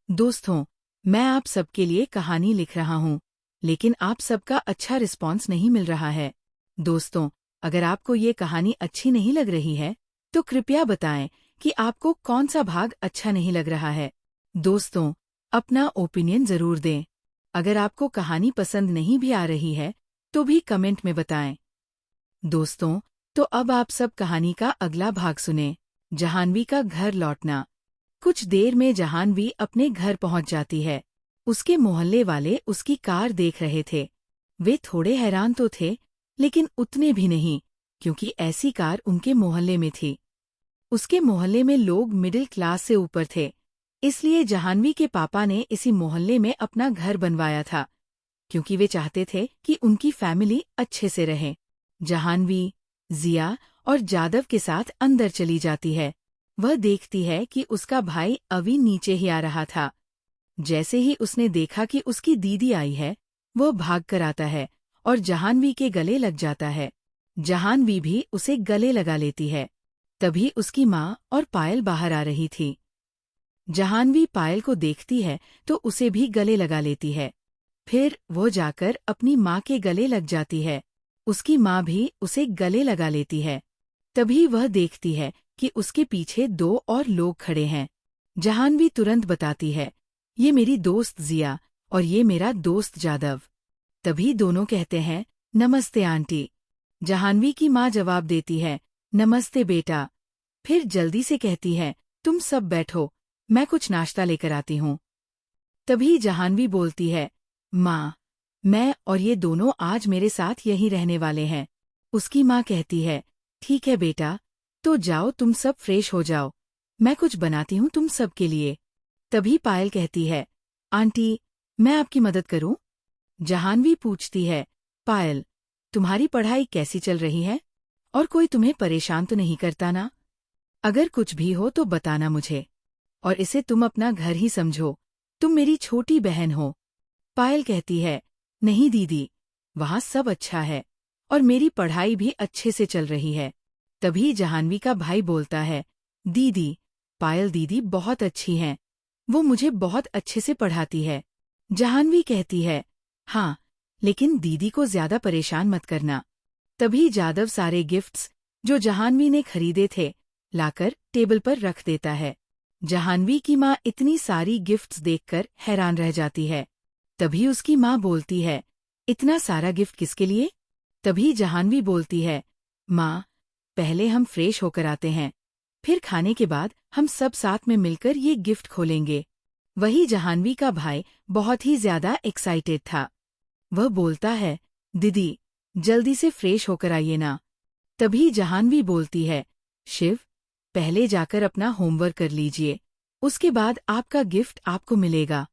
दोस्तों, मैं आप सबके लिए कहानी लिख रहा हूँ, लेकिन आप सबका अच्छा रिस्पॉन्स नहीं मिल रहा है। दोस्तों, अगर आपको ये कहानी अच्छी नहीं लग रही है, तो कृपया बताएं कि आपको कौन सा भाग अच्छा नहीं लग रहा है। दोस्तों, अपना ओपिनियन ज़रूर दें। अगर आपको कहानी पसंद नहीं भी आ रही है, तो भी कमेंट में बताएं। दोस्तों, तो अब आप सब कहानी का अगला भाग सुने, जहानवी का घर लौटना। कुछ देर में जहानवी अपने घर पहुंच जाती है। उसके मोहल्ले वाले उसकी कार देख रहे थे। वे थोड़े हैरान तो थे, लेकिन उतने भी नहीं, क्योंकि ऐसी कार उनके मोहल्ले में थी। उसके मोहल्ले में लोग मिडिल क्लास से ऊपर थे, इसलिए जहानवी के पापा ने इसी मोहल्ले में अपना घर बनवाया था, क्योंकि वे चाहते थे कि उनकी फैमिली अच्छे से रहे। जहानवी, जिया और जादव के साथ अंदर चली जाती है। वह देखती है कि उसका भाई अवी नीचे ही आ रहा था। जैसे ही उसने देखा कि उसकी दीदी आई है, वह भागकर आता है और जहानवी के गले लग जाता है। जहानवी भी उसे गले लगा लेती है। तभी उसकी माँ और पायल बाहर आ रही थी। जहानवी पायल को देखती है तो उसे भी गले लगा लेती है। फिर वो जाकर अपनी माँ के गले लग जाती है। उसकी माँ भी उसे गले लगा लेती है। तभी वह देखती है कि उसके पीछे दो और लोग खड़े हैं। जहानवी तुरंत बताती है, ये मेरी दोस्त जिया और ये मेरा दोस्त जादव। तभी दोनों कहते हैं, नमस्ते आंटी। जहानवी की माँ जवाब देती है, नमस्ते बेटा। फिर जल्दी से कहती है, तुम सब बैठो, मैं कुछ नाश्ता लेकर आती हूँ। तभी जहानवी बोलती है, माँ, मैं और ये दोनों आज मेरे साथ यहीं रहने वाले हैं। उसकी माँ कहती है, ठीक है बेटा, तो जाओ तुम सब फ्रेश हो जाओ, मैं कुछ बनाती हूँ तुम सब के लिए। तभी पायल कहती है, आंटी, मैं आपकी मदद करूँ? जहानवी पूछती है, पायल, तुम्हारी पढ़ाई कैसी चल रही है? और कोई तुम्हें परेशान तो नहीं करता ना? अगर कुछ भी हो तो बताना मुझे, और इसे तुम अपना घर ही समझो, तुम मेरी छोटी बहन हो। पायल कहती है, नहीं दीदी, वहाँ सब अच्छा है, और मेरी पढ़ाई भी अच्छे से चल रही है। तभी जहानवी का भाई बोलता है, दीदी, पायल दीदी बहुत अच्छी हैं, वो मुझे बहुत अच्छे से पढ़ाती है। जहानवी कहती है, हाँ, लेकिन दीदी को ज्यादा परेशान मत करना। तभी जादव सारे गिफ्ट्स जो जहानवी ने खरीदे थे लाकर टेबल पर रख देता है। जहानवी की माँ इतनी सारी गिफ्ट्स देखकर हैरान रह जाती है। तभी उसकी माँ बोलती है, इतना सारा गिफ्ट किसके लिए? तभी जहानवी बोलती है, माँ, पहले हम फ्रेश होकर आते हैं, फिर खाने के बाद हम सब साथ में मिलकर ये गिफ्ट खोलेंगे। वही जहानवी का भाई बहुत ही ज्यादा एक्साइटेड था। वह बोलता है, दीदी, जल्दी से फ्रेश होकर आइए ना। तभी जहानवी बोलती है, शिव, पहले जाकर अपना होमवर्क कर लीजिए, उसके बाद आपका गिफ्ट आपको मिलेगा।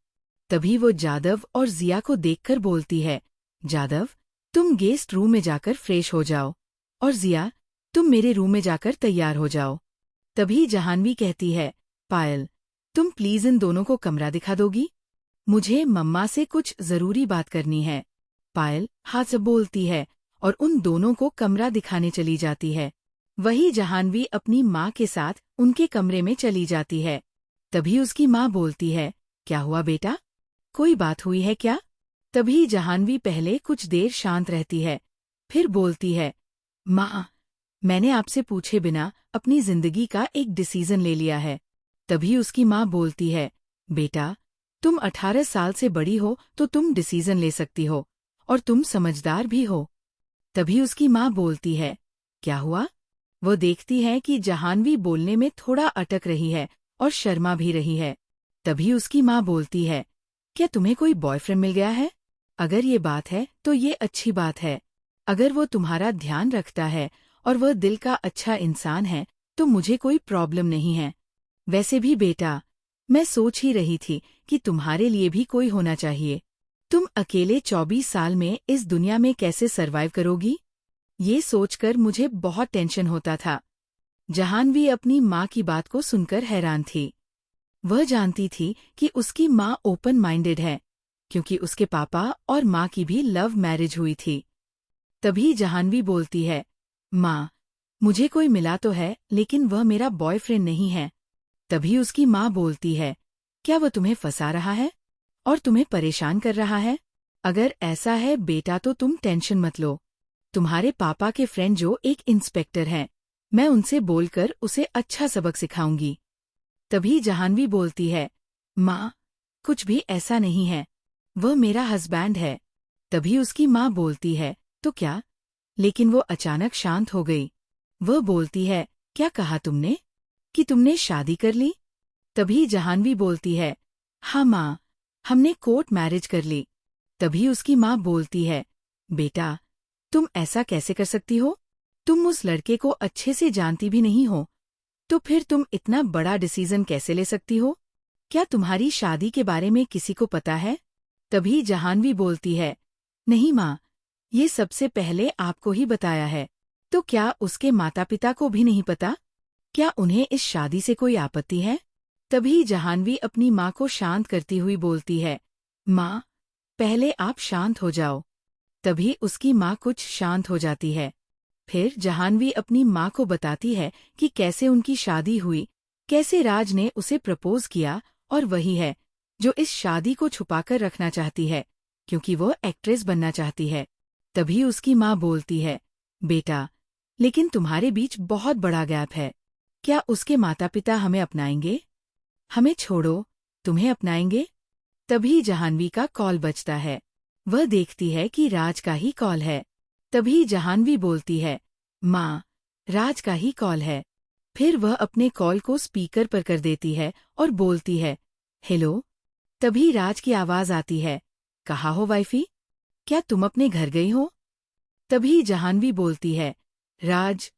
तभी वो जादव और जिया को देखकर बोलती है, जादव, तुम गेस्ट रूम में जाकर फ्रेश हो जाओ, और जिया, तुम मेरे रूम में जाकर तैयार हो जाओ। तभी जहानवी कहती है, पायल, तुम प्लीज इन दोनों को कमरा दिखा दोगी? मुझे मम्मा से कुछ जरूरी बात करनी है। पायल हाँ से बोलती है और उन दोनों को कमरा दिखाने चली जाती है। वही जहानवी अपनी माँ के साथ उनके कमरे में चली जाती है। तभी उसकी माँ बोलती है, क्या हुआ बेटा? कोई बात हुई है क्या? तभी जहानवी पहले कुछ देर शांत रहती है, फिर बोलती है, माँ, मैंने आपसे पूछे बिना अपनी जिंदगी का एक डिसीजन ले लिया है। तभी उसकी माँ बोलती है, बेटा, तुम 18 साल से बड़ी हो तो तुम डिसीजन ले सकती हो, और तुम समझदार भी हो। तभी उसकी माँ बोलती है, क्या हुआ? वो देखती है कि जहानवी बोलने में थोड़ा अटक रही है और शर्मा भी रही है। तभी उसकी माँ बोलती है, क्या तुम्हें कोई बॉयफ्रेंड मिल गया है? अगर ये बात है तो ये अच्छी बात है। अगर वो तुम्हारा ध्यान रखता है और वह दिल का अच्छा इंसान है तो मुझे कोई प्रॉब्लम नहीं है। वैसे भी बेटा, मैं सोच ही रही थी कि तुम्हारे लिए भी कोई होना चाहिए। तुम अकेले 24 साल में इस दुनिया में कैसे सरवाइव करोगी? ये सोचकर मुझे बहुत टेंशन होता था। जहानवी अपनी माँ की बात को सुनकर हैरान थी। वह जानती थी कि उसकी माँ ओपन माइंडेड है, क्योंकि उसके पापा और माँ की भी लव मैरिज हुई थी। तभी जहानवी बोलती है, माँ, मुझे कोई मिला तो है लेकिन वह मेरा बॉयफ्रेंड नहीं है। तभी उसकी माँ बोलती है, क्या वो तुम्हें फंसा रहा है और तुम्हें परेशान कर रहा है? अगर ऐसा है बेटा तो तुम टेंशन मत लो। तुम्हारे पापा के फ्रेंड जो एक इंस्पेक्टर हैं, मैं उनसे बोलकर उसे अच्छा सबक सिखाऊंगी। तभी जाह्नवी बोलती है, माँ, कुछ भी ऐसा नहीं है, वह मेरा हस्बैंड है। तभी उसकी माँ बोलती है, तो क्या? लेकिन वो अचानक शांत हो गई। वह बोलती है, क्या कहा तुमने? कि तुमने शादी कर ली? तभी जाह्नवी बोलती है, हाँ माँ, हमने कोर्ट मैरिज कर ली। तभी उसकी माँ बोलती है, बेटा, तुम ऐसा कैसे कर सकती हो? तुम उस लड़के को अच्छे से जानती भी नहीं हो, तो फिर तुम इतना बड़ा डिसीजन कैसे ले सकती हो? क्या तुम्हारी शादी के बारे में किसी को पता है? तभी जाह्नवी बोलती है, नहीं माँ, ये सबसे पहले आपको ही बताया है। तो क्या उसके माता पिता को भी नहीं पता? क्या उन्हें इस शादी से कोई आपत्ति है? तभी जाह्नवी अपनी माँ को शांत करती हुई बोलती है, माँ, पहले आप शांत हो जाओ। तभी उसकी माँ कुछ शांत हो जाती है। फिर जाह्नवी अपनी माँ को बताती है कि कैसे उनकी शादी हुई, कैसे राज ने उसे प्रपोज किया और वही है जो इस शादी को छुपाकर रखना चाहती है, क्योंकि वो एक्ट्रेस बनना चाहती है। तभी उसकी माँ बोलती है, बेटा, लेकिन तुम्हारे बीच बहुत बड़ा गैप है। क्या उसके माता पिता हमें अपनाएंगे? हमें छोड़ो, तुम्हें अपनाएंगे? तभी जाह्नवी का कॉल बजता है। वह देखती है कि राज का ही कॉल है। तभी जाह्नवी बोलती है, माँ, राज का ही कॉल है। फिर वह अपने कॉल को स्पीकर पर कर देती है और बोलती है, हेलो। तभी राज की आवाज आती है, कहाँ हो वाइफी? क्या तुम अपने घर गई हो? तभी जाह्नवी बोलती है, राज,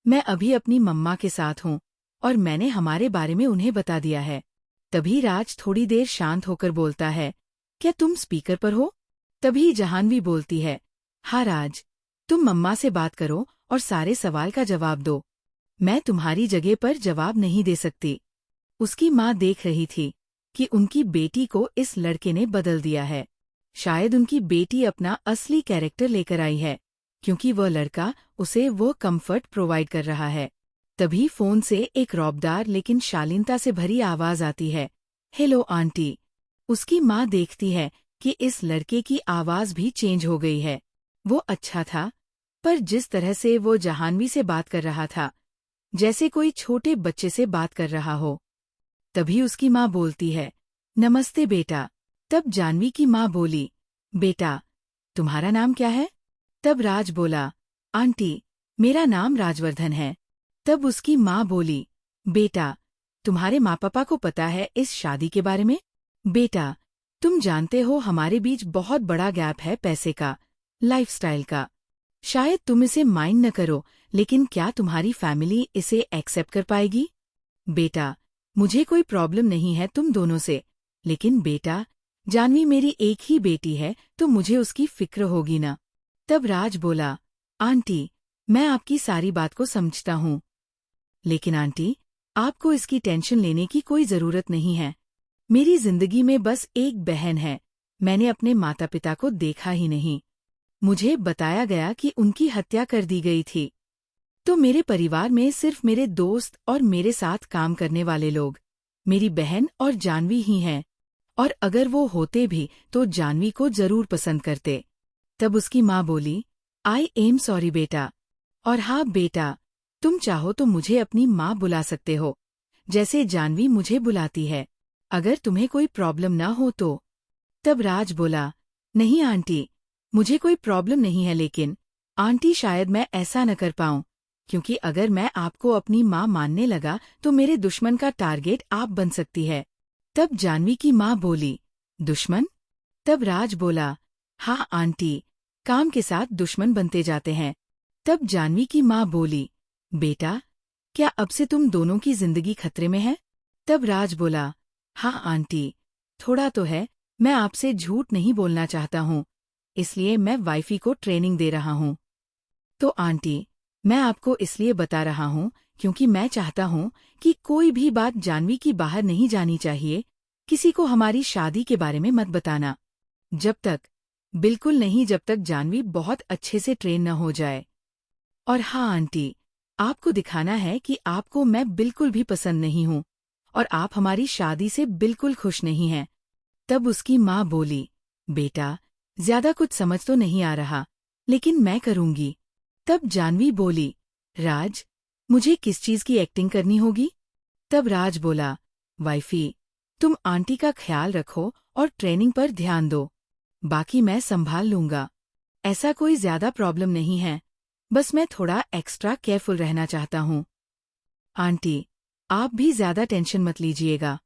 मैं अभी अपनी मम्मा के साथ हूँ और मैंने हमारे बारे में उन्हें बता दिया है। तभी राज थोड़ी देर शांत होकर बोलता है, क्या तुम स्पीकर पर हो? तभी जाह्नवी बोलती है, हाँ राज, तुम मम्मा से बात करो और सारे सवाल का जवाब दो। मैं तुम्हारी जगह पर जवाब नहीं दे सकती। उसकी माँ देख रही थी कि उनकी बेटी को इस लड़के ने बदल दिया है। शायद उनकी बेटी अपना असली कैरेक्टर लेकर आई है, क्योंकि वह लड़का उसे वो कंफर्ट प्रोवाइड कर रहा है। तभी फोन से एक रौबदार लेकिन शालीनता से भरी आवाज आती है, हेलो आंटी। उसकी माँ देखती है कि इस लड़के की आवाज भी चेंज हो गई है। वो अच्छा था, पर जिस तरह से वो जाह्नवी से बात कर रहा था, जैसे कोई छोटे बच्चे से बात कर रहा हो। तभी उसकी माँ बोलती है, नमस्ते बेटा। तब जाह्नवी की माँ बोली, बेटा, तुम्हारा नाम क्या है? तब राज बोला, आंटी, मेरा नाम राजवर्धन है। तब उसकी माँ बोली, बेटा, तुम्हारे माँ पापा को पता है इस शादी के बारे में? बेटा, तुम जानते हो हमारे बीच बहुत बड़ा गैप है पैसे का, लाइफस्टाइल का। शायद तुम इसे माइंड न करो, लेकिन क्या तुम्हारी फैमिली इसे एक्सेप्ट कर पाएगी? बेटा, मुझे कोई प्रॉब्लम नहीं है तुम दोनों से, लेकिन बेटा, जाह्नवी मेरी एक ही बेटी है तो मुझे उसकी फिक्र होगी ना। तब राज बोला, आंटी, मैं आपकी सारी बात को समझता हूँ, लेकिन आंटी, आपको इसकी टेंशन लेने की कोई जरूरत नहीं है। मेरी जिंदगी में बस एक बहन है, मैंने अपने माता पिता को देखा ही नहीं। मुझे बताया गया कि उनकी हत्या कर दी गई थी। तो मेरे परिवार में सिर्फ मेरे दोस्त और मेरे साथ काम करने वाले लोग, मेरी बहन और जाह्नवी ही हैं, और अगर वो होते भी तो जाह्नवी को जरूर पसंद करते। तब उसकी माँ बोली, आई एम सॉरी बेटा। और हाँ बेटा, तुम चाहो तो मुझे अपनी माँ बुला सकते हो, जैसे जाह्नवी मुझे बुलाती है, अगर तुम्हें कोई प्रॉब्लम ना हो तो। तब राज बोला, नहीं आंटी, मुझे कोई प्रॉब्लम नहीं है, लेकिन आंटी शायद मैं ऐसा न कर पाऊं, क्योंकि अगर मैं आपको अपनी माँ मानने लगा तो मेरे दुश्मन का टारगेट आप बन सकती है। तब जाह्नवी की माँ बोली, दुश्मन? तब राज बोला, हाँ आंटी, काम के साथ दुश्मन बनते जाते हैं। तब जाह्नवी की माँ बोली, बेटा, क्या अब से तुम दोनों की जिंदगी खतरे में है? तब राज बोला, हाँ आंटी, थोड़ा तो है, मैं आपसे झूठ नहीं बोलना चाहता हूँ, इसलिए मैं वाइफी को ट्रेनिंग दे रहा हूँ। तो आंटी, मैं आपको इसलिए बता रहा हूँ क्योंकि मैं चाहता हूँ कि कोई भी बात जाह्नवी की बाहर नहीं जानी चाहिए, किसी को हमारी शादी के बारे में मत बताना। जब तक, बिल्कुल नहीं जब तक जाह्नवी बहुत अच्छे से ट्रेन न हो जाए। और हाँ आंटी, आपको दिखाना है कि आपको मैं बिल्कुल भी पसंद नहीं हूँ, और आप हमारी शादी से बिल्कुल खुश नहीं हैं। तब उसकी माँ बोली, बेटा, ज्यादा कुछ समझ तो नहीं आ रहा, लेकिन मैं करूंगी। तब जानवी बोली, राज, मुझे किस चीज की एक्टिंग करनी होगी? तब राज बोला, वाइफी, तुम आंटी का ख्याल रखो और ट्रेनिंग पर ध्यान दो, बाकी मैं संभाल लूंगा। ऐसा कोई ज्यादा प्रॉब्लम नहीं है, बस मैं थोड़ा एक्स्ट्रा केयरफुल रहना चाहता हूँ। आंटी, आप भी ज्यादा टेंशन मत लीजिएगा।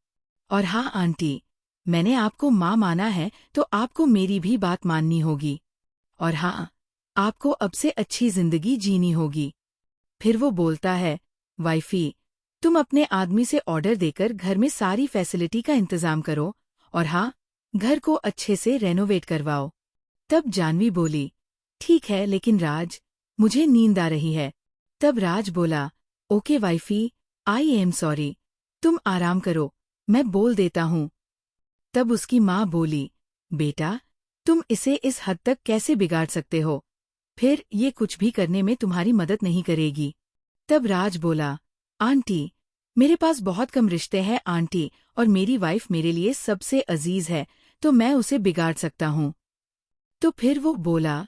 और हाँ आंटी, मैंने आपको माँ माना है तो आपको मेरी भी बात माननी होगी। और हाँ, आपको अब से अच्छी जिंदगी जीनी होगी। फिर वो बोलता है, वाइफी, तुम अपने आदमी से ऑर्डर देकर घर में सारी फैसिलिटी का इंतजाम करो और हाँ, घर को अच्छे से रेनोवेट करवाओ। तब जानवी बोली, ठीक है, लेकिन राज, मुझे नींद आ रही है। तब राज बोला, okay wifey, I am sorry, तुम आराम करो, मैं बोल देता हूँ। तब उसकी माँ बोली, बेटा, तुम इसे इस हद तक कैसे बिगाड़ सकते हो? फिर ये कुछ भी करने में तुम्हारी मदद नहीं करेगी। तब राज बोला, आंटी, मेरे पास बहुत कम रिश्ते हैं आंटी, और मेरी वाइफ मेरे लिए सबसे अजीज है, तो मैं उसे बिगाड़ सकता हूँ। तो फिर वो बोला,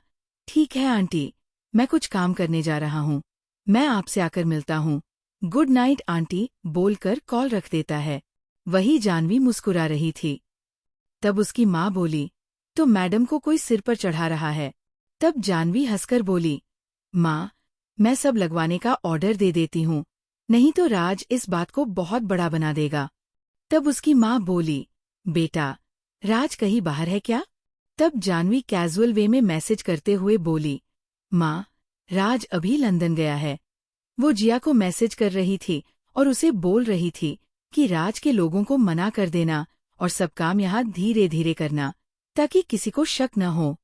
ठीक है आंटी, मैं कुछ काम करने जा रहा हूँ, मैं आपसे आकर मिलता हूँ। गुड नाइट आंटी बोलकर कॉल रख देता है। वही जानवी मुस्कुरा रही थी। तब उसकी माँ बोली, तो मैडम को कोई सिर पर चढ़ा रहा है। तब जानवी हंसकर बोली, माँ, मैं सब लगवाने का ऑर्डर दे देती हूँ, नहीं तो राज इस बात को बहुत बड़ा बना देगा। तब उसकी माँ बोली, बेटा, राज कहीं बाहर है क्या? तब जानवी कैजुअल वे में मैसेज करते हुए बोली, माँ, राज अभी लंदन गया है। वो जिया को मैसेज कर रही थी और उसे बोल रही थी कि राज के लोगों को मना कर देना और सब काम यहाँ धीरे धीरे करना, ताकि किसी को शक न हो।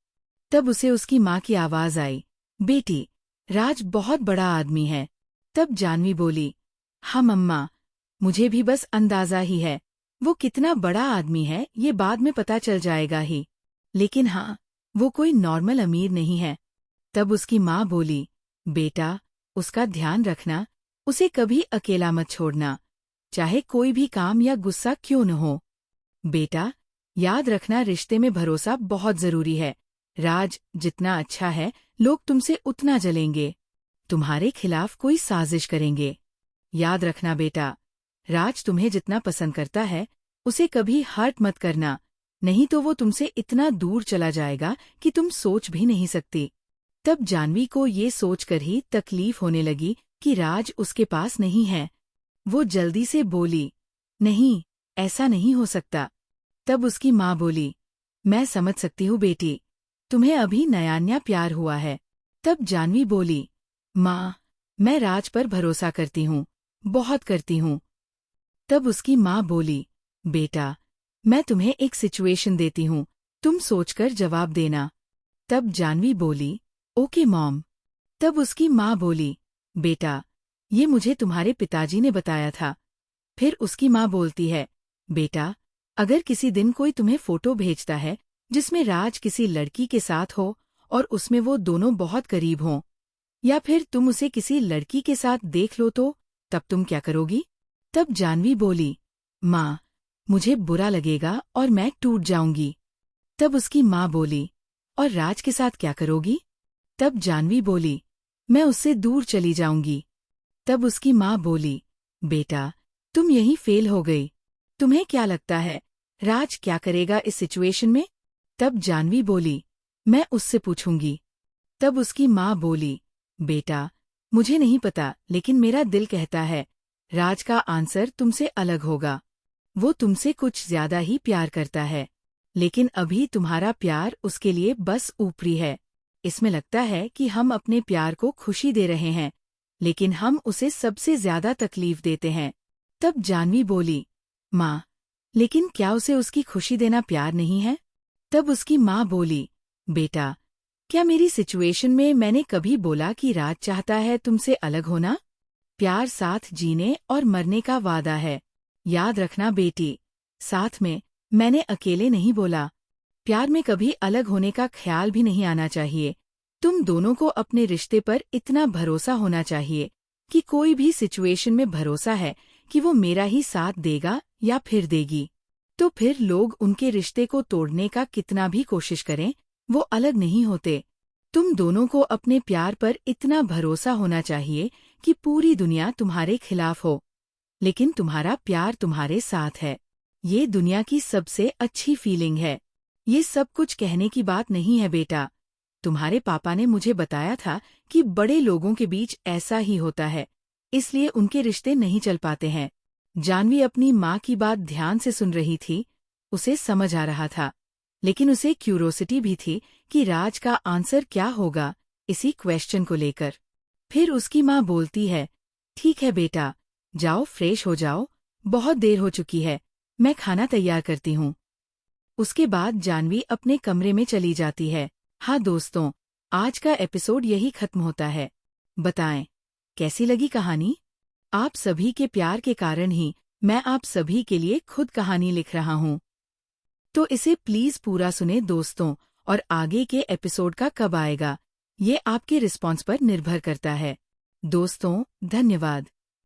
तब उसे उसकी माँ की आवाज आई, बेटी, राज बहुत बड़ा आदमी है। तब जानवी बोली, हाँ मम्मा, मुझे भी बस अंदाजा ही है, वो कितना बड़ा आदमी है ये बाद में पता चल जाएगा ही, लेकिन हाँ, वो कोई नॉर्मल अमीर नहीं है। तब उसकी माँ बोली, बेटा, उसका ध्यान रखना, उसे कभी अकेला मत छोड़ना, चाहे कोई भी काम या गुस्सा क्यों न हो। बेटा, याद रखना, रिश्ते में भरोसा बहुत जरूरी है। राज जितना अच्छा है, लोग तुमसे उतना जलेंगे, तुम्हारे खिलाफ कोई साजिश करेंगे। याद रखना बेटा, राज तुम्हें जितना पसंद करता है, उसे कभी हर्ट मत करना, नहीं तो वो तुमसे इतना दूर चला जाएगा कि तुम सोच भी नहीं सकती। तब जानवी को ये सोचकर ही तकलीफ होने लगी कि राज उसके पास नहीं है। वो जल्दी से बोली, नहीं, ऐसा नहीं हो सकता। तब उसकी माँ बोली, मैं समझ सकती हूँ बेटी, तुम्हें अभी नया नया प्यार हुआ है। तब जानवी बोली, माँ, मैं राज पर भरोसा करती हूँ, बहुत करती हूँ। तब उसकी माँ बोली, बेटा, मैं तुम्हें एक सिचुएशन देती हूँ, तुम सोचकर जवाब देना। तब जानवी बोली, ओके मॉम। तब उसकी माँ बोली, बेटा, ये मुझे तुम्हारे पिताजी ने बताया था। फिर उसकी माँ बोलती है, बेटा, अगर किसी दिन कोई तुम्हें फोटो भेजता है जिसमें राज किसी लड़की के साथ हो और उसमें वो दोनों बहुत करीब हों, या फिर तुम उसे किसी लड़की के साथ देख लो तो तब तुम क्या करोगी? तब जानवी बोली, माँ, मुझे बुरा लगेगा और मैं टूट जाऊंगी। तब उसकी माँ बोली, और राज के साथ क्या करोगी? तब जानवी बोली, मैं उससे दूर चली जाऊंगी। तब उसकी माँ बोली, बेटा, तुम यहीं फेल हो गई, तुम्हें क्या लगता है राज क्या करेगा इस सिचुएशन में? तब जानवी बोली, मैं उससे पूछूंगी। तब उसकी माँ बोली, बेटा, मुझे नहीं पता, लेकिन मेरा दिल कहता है राज का आंसर तुमसे अलग होगा। वो तुमसे कुछ ज्यादा ही प्यार करता है, लेकिन अभी तुम्हारा प्यार उसके लिए बस ऊपरी है। इसमें लगता है कि हम अपने प्यार को खुशी दे रहे हैं, लेकिन हम उसे सबसे ज्यादा तकलीफ देते हैं। तब जानवी बोली, माँ, लेकिन क्या उसे उसकी खुशी देना प्यार नहीं है? तब उसकी माँ बोली, बेटा, क्या मेरी सिचुएशन में मैंने कभी बोला कि राज चाहता है तुमसे अलग होना? प्यार साथ जीने और मरने का वादा है, याद रखना बेटी। साथ में मैंने अकेले नहीं बोला। प्यार में कभी अलग होने का ख्याल भी नहीं आना चाहिए। तुम दोनों को अपने रिश्ते पर इतना भरोसा होना चाहिए कि कोई भी सिचुएशन में भरोसा है कि वो मेरा ही साथ देगा या फिर देगी, तो फिर लोग उनके रिश्ते को तोड़ने का कितना भी कोशिश करें, वो अलग नहीं होते। तुम दोनों को अपने प्यार पर इतना भरोसा होना चाहिए कि पूरी दुनिया तुम्हारे खिलाफ हो, लेकिन तुम्हारा प्यार तुम्हारे साथ है। ये दुनिया की सबसे अच्छी फीलिंग है। ये सब कुछ कहने की बात नहीं है बेटा। तुम्हारे पापा ने मुझे बताया था कि बड़े लोगों के बीच ऐसा ही होता है, इसलिए उनके रिश्ते नहीं चल पाते हैं। जानवी अपनी माँ की बात ध्यान से सुन रही थी। उसे समझ आ रहा था, लेकिन उसे क्यूरोसिटी भी थी कि राज का आंसर क्या होगा इसी क्वेश्चन को लेकर। फिर उसकी माँ बोलती है, ठीक है बेटा, जाओ फ्रेश हो जाओ, बहुत देर हो चुकी है, मैं खाना तैयार करती हूँ। उसके बाद जानवी अपने कमरे में चली जाती है। हाँ दोस्तों, आज का एपिसोड यही खत्म होता है। बताएं, कैसी लगी कहानी? आप सभी के प्यार के कारण ही मैं आप सभी के लिए खुद कहानी लिख रहा हूँ। तो इसे प्लीज पूरा सुने दोस्तों, और आगे के एपिसोड का कब आएगा, ये आपके रिस्पॉन्स पर निर्भर करता है। दोस्तों, धन्यवाद।